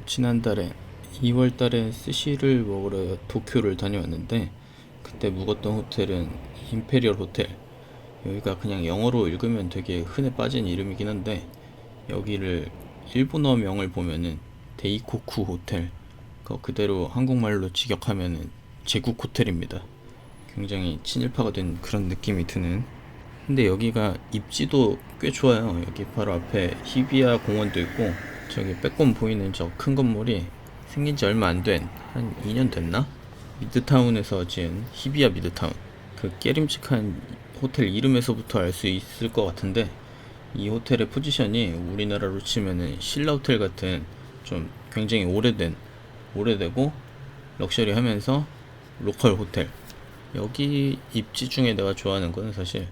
지난달에 2월 달에 스시를 먹으러 도쿄를 다녀왔는데 그때 묵었던 호텔은 임페리얼 호텔. 여기가 그냥 영어로 읽으면 되게 흔해 빠진 이름이긴 한데 여기를 일본어 명을 보면은 데이코쿠 호텔. 그대로 한국말로 직역하면은 제국 호텔입니다. 굉장히 친일파가 된 그런 느낌이 드는. 근데 여기가 입지도 꽤 좋아요. 여기 바로 앞에 히비야 공원도 있고 저기 빼꼼 보이는 저 큰 건물이 생긴 지 얼마 안 된, 한 2년 됐나? 미드타운에서 지은 히비야 미드타운. 그 깨림칙한 호텔 이름에서부터 알 수 있을 것 같은데 이 호텔의 포지션이 우리나라로 치면은 신라 호텔 같은 좀 굉장히 오래되고 럭셔리하면서 로컬 호텔. 여기 입지 중에 내가 좋아하는 거는 사실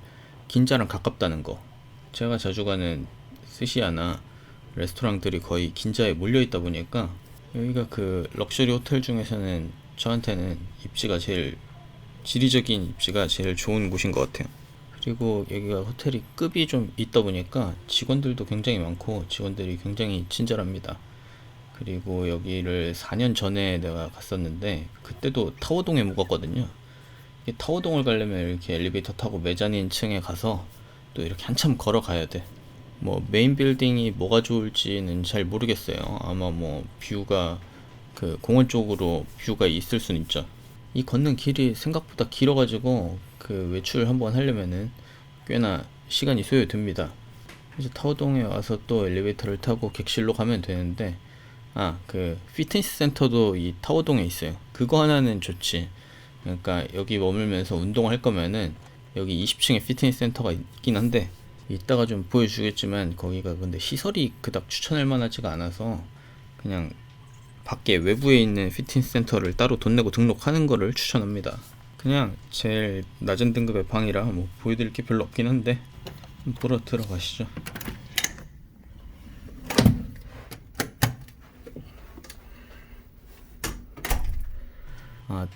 긴자랑 가깝다는 거. 제가 자주 가는 스시야나 레스토랑들이 거의 긴자에 몰려 있다 보니까 여기가 그 럭셔리 호텔 중에서는 저한테는 입지가 제일, 지리적인 입지가 제일 좋은 곳인 것 같아요. 그리고 여기가 호텔이 급이 좀 있다 보니까 직원들도 굉장히 많고 직원들이 굉장히 친절합니다. 그리고 여기를 4년 전에 내가 갔었는데 그때도 타워동에 묵었거든요. 타워동을 가려면 이렇게 엘리베이터 타고 메자닌 층에 가서 또 이렇게 한참 걸어가야 돼. 뭐 메인 빌딩이 뭐가 좋을지는 잘 모르겠어요. 아마 뭐 뷰가 그 공원 쪽으로 뷰가 있을 순 있죠. 이 걷는 길이 생각보다 길어가지고 그 외출 한번 하려면은 꽤나 시간이 소요됩니다. 그래서 타워동에 와서 또 엘리베이터를 타고 객실로 가면 되는데, 그 피트니스 센터도 이 타워동에 있어요. 그거 하나는 좋지. 그러니까 여기 머물면서 운동을 할 거면은 여기 20층에 피트니스 센터가 있긴 한데 이따가 좀 보여주겠지만 거기가 근데 시설이 그닥 추천할 만하지가 않아서 그냥 밖에 외부에 있는 피트니스 센터를 따로 돈 내고 등록하는 거를 추천합니다. 그냥 제일 낮은 등급의 방이라 뭐 보여드릴 게 별로 없긴 한데 보러 들어가시죠.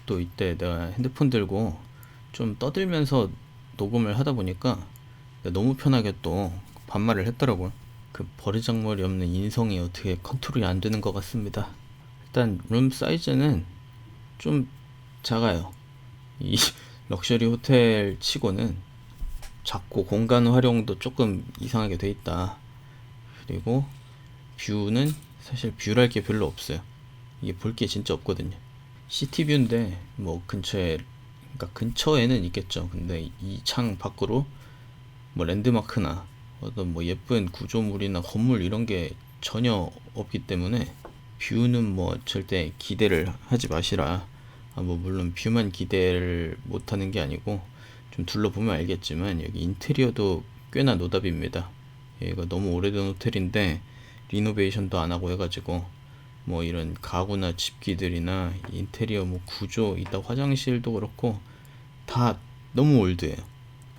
또 이때 내가 핸드폰 들고 좀 떠들면서 녹음을 하다 보니까 너무 편하게 또 반말을 했더라고요. 그 버르장머리 없는 인성이 어떻게 컨트롤이 안 되는 것 같습니다. 일단 룸 사이즈는 좀 작아요. 이 럭셔리 호텔 치고는 작고 공간 활용도 조금 이상하게 돼 있다. 그리고 뷰는 사실 뷰랄 게 별로 없어요. 이게 볼 게 진짜 없거든요. 시티뷰인데 뭐 근처에, 그러니까 근처에는 있겠죠. 근데 이 창 밖으로 뭐 랜드마크나 어떤 뭐 예쁜 구조물이나 건물 이런 게 전혀 없기 때문에 뷰는 뭐 절대 기대를 하지 마시라. 뭐 물론 뷰만 기대를 못하는 게 아니고 좀 둘러보면 알겠지만 여기 인테리어도 꽤나 노답입니다. 얘가 너무 오래된 호텔인데 리노베이션도 안 하고 해가지고 뭐 이런 가구나 집기들이나 인테리어 뭐 구조, 이따 화장실도 그렇고 다 너무 올드해요.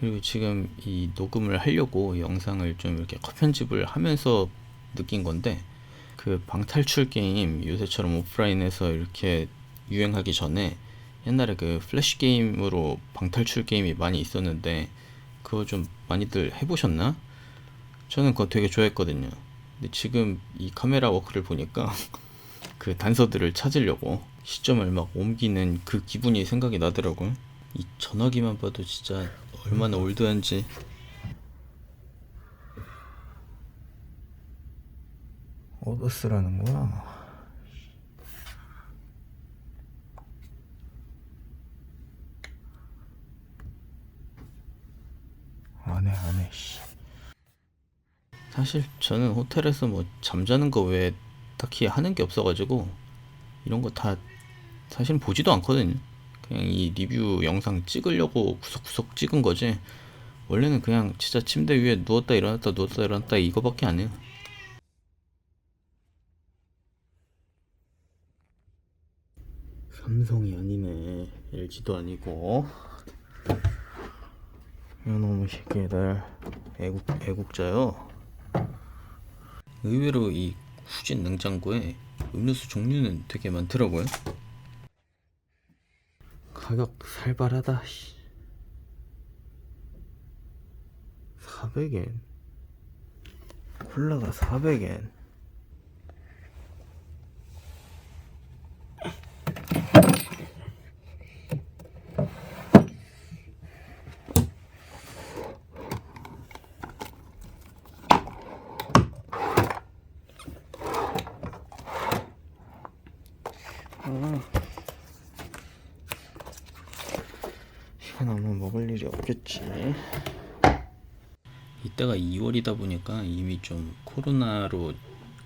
그리고 지금 이 녹음을 하려고 영상을 좀 이렇게 컷 편집을 하면서 느낀 건데 그 방탈출 게임 요새처럼 오프라인에서 이렇게 유행하기 전에 옛날에 그 플래시 게임으로 방탈출 게임이 많이 있었는데 그거 좀 많이들 해보셨나? 저는 그거 되게 좋아했거든요. 근데 지금 이 카메라 워크를 보니까 그 단서들을 찾으려고 시점을 막 옮기는 그 기분이 생각이 나더라고요. 이 전화기만 봐도 진짜 얼마나 올드한지. 어디다 쓰라는 거야? 안 해, 씨. 사실 저는 호텔에서 뭐 잠자는 거 외에 딱히 하는 게 없어가지고 이런 거 다 사실 보지도 않거든요. 그냥 이 리뷰 영상 찍으려고 구석구석 찍은 거지. 원래는 그냥 진짜 침대 위에 누웠다 일어났다 이거밖에 안 해요. 삼성이 아니네. LG도 아니고. 이놈의 새끼들. 애국자요. 의외로 이 후진 냉장고에 음료수 종류는 되게 많더라고요. 가격 살벌하다. 400엔. 콜라가 400엔. 이건 아마 먹을 일이 없겠지. 이때가 2월이다 보니까 이미 좀 코로나로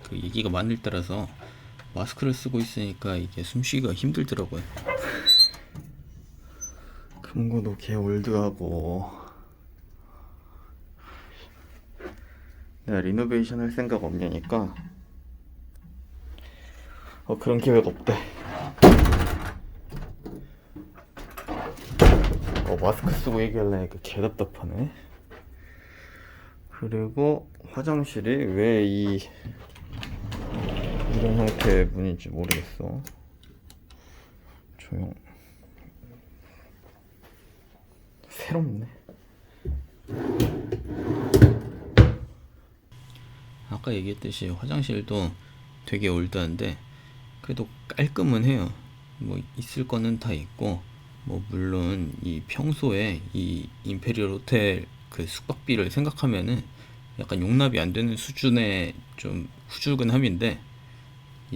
그 얘기가 많을 때라서 마스크를 쓰고 있으니까 이게 숨쉬기가 힘들더라고요. 금고도 개 올드하고. 내가 리노베이션 할 생각 없냐니까 그런 계획 없대. 마스크 쓰고 얘기하려니까 개 답답하네. 그리고 화장실이 왜 이런 형태의 문인지 모르겠어. 조용. 새롭네. 아까 얘기했듯이 화장실도 되게 올드한데 그래도 깔끔은 해요. 뭐 있을 거는 다 있고, 뭐 물론 이 평소에 이 임페리얼 호텔 그 숙박비를 생각하면은 약간 용납이 안 되는 수준의 좀 후줄근함인데,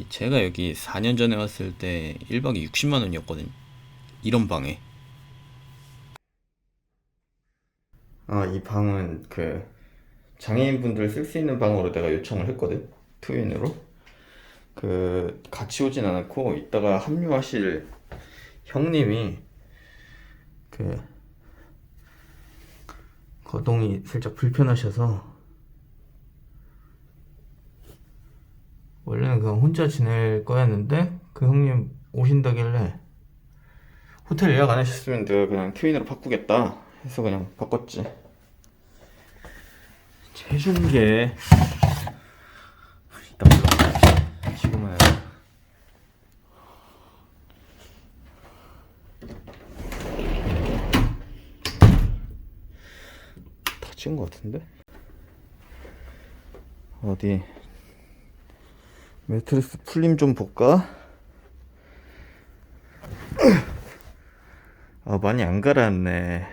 제가 여기 4년 전에 왔을 때 1박에 60만 원이었거든요. 이런 방에. 이 방은 그 장애인분들 쓸 수 있는 방으로 내가 요청을 했거든. 트윈으로. 같이 오진 않았고, 이따가 합류하실 형님이 거동이 살짝 불편하셔서 원래는 그냥 혼자 지낼 거였는데 그 형님 오신다길래 호텔 예약 안 하셨으면 내가 그냥 트윈으로 바꾸겠다 해서 그냥 바꿨지. 체중계 이따 불러. 지금 와요. 다 찍은 것 같은데? 어디 매트리스 풀림 좀 볼까? 많이 안 가라앉네.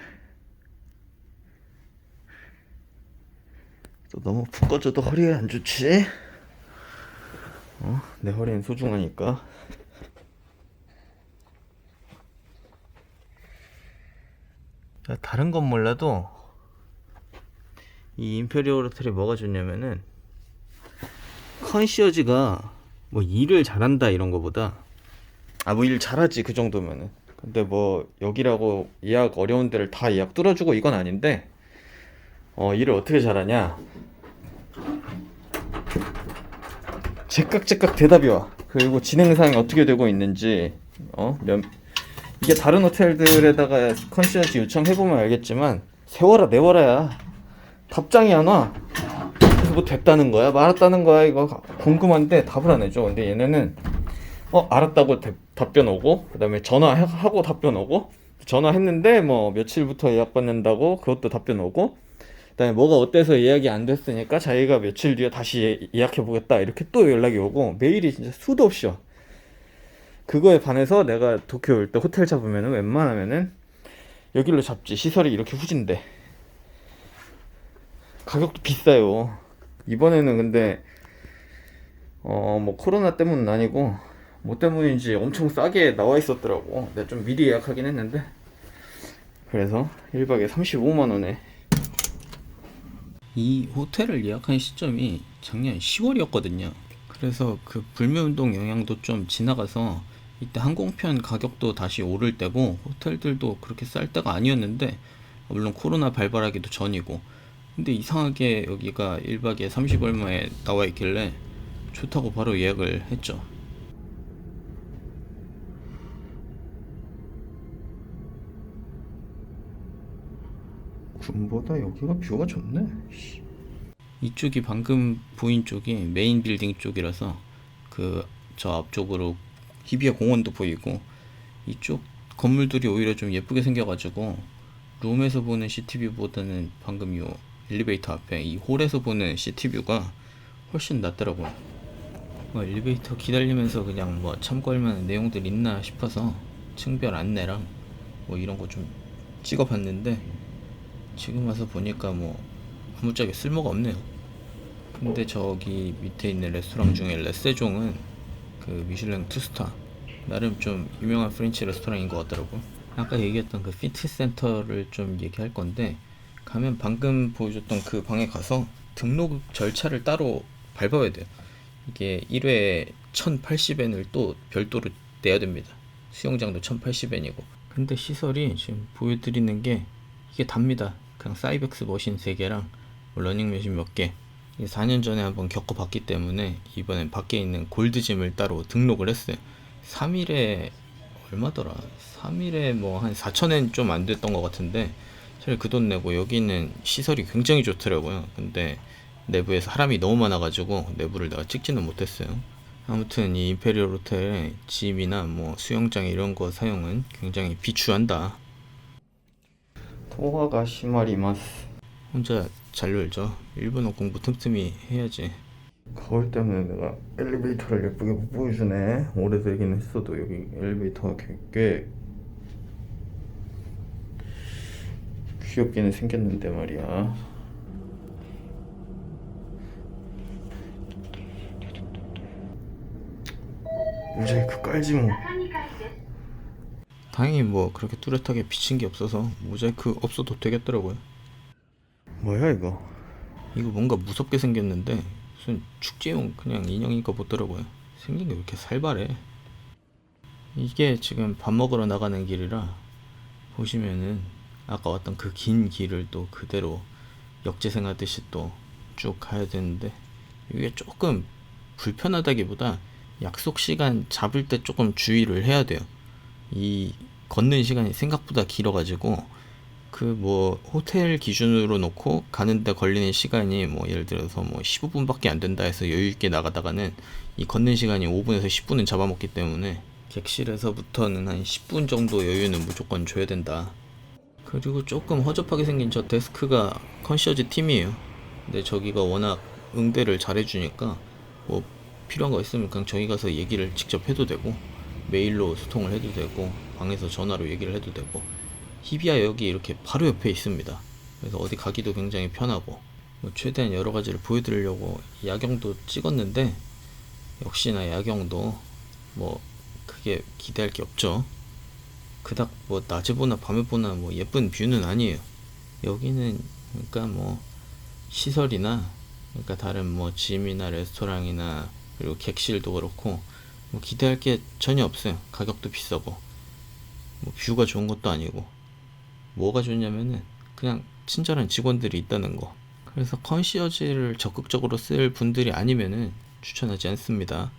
또 너무 푹 꺼져도 허리에 안 좋지? 내 허리는 소중하니까. 다른 건 몰라도 이 임페리얼 호텔이 뭐가 좋냐면은 컨시어지가 뭐 일을 잘한다 이런 거보다 뭐 일 잘하지 그 정도면은. 근데 뭐 여기라고 예약 어려운 데를 다 예약 뚫어주고 이건 아닌데 일을 어떻게 잘하냐, 제깍제깍 대답이 와. 그리고 진행사항이 어떻게 되고 있는지 이게 다른 호텔들에다가 컨시어지 요청해보면 알겠지만 세워라 내워라야. 답장이 안 와. 그래서 뭐 됐다는 거야 말았다는 거야 이거 궁금한데 답을 안 해줘. 근데 얘네는 알았다고 답변 오고, 그 다음에 전화하고 답변 오고, 전화했는데 뭐 며칠부터 예약 받는다고 그것도 답변 오고, 그 다음에 뭐가 어때서 예약이 안 됐으니까 자기가 며칠 뒤에 다시 예약해 보겠다 이렇게 또 연락이 오고, 메일이 진짜 수도 없이 와. 그거에 반해서 내가 도쿄 올 때 호텔 잡으면은 웬만하면은 여기로 잡지. 시설이 이렇게 후진데 가격도 비싸요. 이번에는 근데 뭐 코로나 때문은 아니고 뭐 때문인지 엄청 싸게 나와 있었더라고. 내가 좀 미리 예약하긴 했는데. 그래서 1박에 35만 원에. 이 호텔을 예약한 시점이 작년 10월이었거든요. 그래서 그 불매운동 영향도 좀 지나가서 이때 항공편 가격도 다시 오를 때고 호텔들도 그렇게 쌀 때가 아니었는데, 물론 코로나 발발하기도 전이고, 근데 이상하게 여기가 1박에 30 얼마에 나와 있길래 좋다고 바로 예약을 했죠. 줌보다 여기가 뷰가 좋네. 이쪽이 방금 보인 쪽이 메인 빌딩 쪽이라서 저 앞쪽으로 히비야 공원도 보이고, 이쪽 건물들이 오히려 좀 예쁘게 생겨가지고 룸에서 보는 시티뷰보다는 방금 요 엘리베이터 앞에 이 홀에서 보는 시티뷰가 훨씬 낫더라고요. 엘리베이터 기다리면서 그냥 뭐 참고할 만한 내용들 있나 싶어서 층별 안내랑 뭐 이런 거 좀 찍어봤는데, 지금 와서 보니까 뭐 아무짝에 쓸모가 없네요. 근데 저기 밑에 있는 레스토랑 중에 레세종은 그 미슐랭 투스타 나름 좀 유명한 프렌치 레스토랑인 것 같더라고. 아까 얘기했던 그 피트니스 센터를 좀 얘기할 건데, 가면 방금 보여줬던 그 방에 가서 등록 절차를 따로 밟아야 돼요. 이게 1회에 1080엔을 또 별도로 내야 됩니다. 수영장도 1080엔이고. 근데 시설이 지금 보여드리는 게 이게 답니다. 그냥 사이벡스 머신 3개랑 러닝머신 몇 개. 4년 전에 한번 겪어봤기 때문에 이번엔 밖에 있는 골드짐을 따로 등록을 했어요. 3일에 얼마더라? 3일에 뭐 한 4,000엔 좀 안 됐던 것 같은데 사실 그 돈 내고 여기는 시설이 굉장히 좋더라고요. 근데 내부에 사람이 너무 많아가지고 내부를 내가 찍지는 못했어요. 아무튼 이 임페리얼 호텔의 짐이나 뭐 수영장 이런 거 사용은 굉장히 비추한다. 통화가 시마리마스. 혼자 잘 놀죠. 일본어 공부 틈틈이 해야지. 거울 때문에 내가 엘리베이터를 예쁘게 못 보여주네. 오래되긴 했어도 여기 엘리베이터가 꽤 귀엽게는 생겼는데 말이야. 모자이크 깔지 뭐. 다행히 뭐 그렇게 뚜렷하게 비친 게 없어서 모자이크 없어도 되겠더라고요. 뭐야 이거? 이거 뭔가 무섭게 생겼는데 무슨 축제용 그냥 인형인가 보더라고요. 생긴 게 왜 이렇게 살벌해? 이게 지금 밥 먹으러 나가는 길이라 보시면은 아까 왔던 그 긴 길을 또 그대로 역지생하듯이 또 쭉 가야 되는데 이게 조금 불편하다기보다 약속 시간 잡을 때 조금 주의를 해야 돼요. 이 걷는 시간이 생각보다 길어가지고 그 뭐 호텔 기준으로 놓고 가는데 걸리는 시간이 뭐 예를 들어서 뭐 15분밖에 안 된다 해서 여유 있게 나가다가는 이 걷는 시간이 5분에서 10분은 잡아먹기 때문에 객실에서부터는 한 10분 정도 여유는 무조건 줘야 된다. 그리고 조금 허접하게 생긴 저 데스크가 컨시어지 팀이에요. 근데 저기가 워낙 응대를 잘해주니까 뭐 필요한 거 있으면 그냥 저기 가서 얘기를 직접 해도 되고 메일로 소통을 해도 되고 방에서 전화로 얘기를 해도 되고 히비야 여기 이렇게 바로 옆에 있습니다. 그래서 어디 가기도 굉장히 편하고 뭐 최대한 여러 가지를 보여드리려고 야경도 찍었는데 역시나 야경도 뭐 크게 기대할 게 없죠. 그닥 뭐 낮에 보나 밤에 보나 뭐 예쁜 뷰는 아니에요. 여기는 그러니까 뭐 시설이나 그러니까 다른 뭐 짐이나 레스토랑이나 그리고 객실도 그렇고 뭐 기대할 게 전혀 없어요. 가격도 비싸고 뭐 뷰가 좋은 것도 아니고 뭐가 좋냐면은 그냥 친절한 직원들이 있다는 거. 그래서 컨시어지를 적극적으로 쓸 분들이 아니면은 추천하지 않습니다.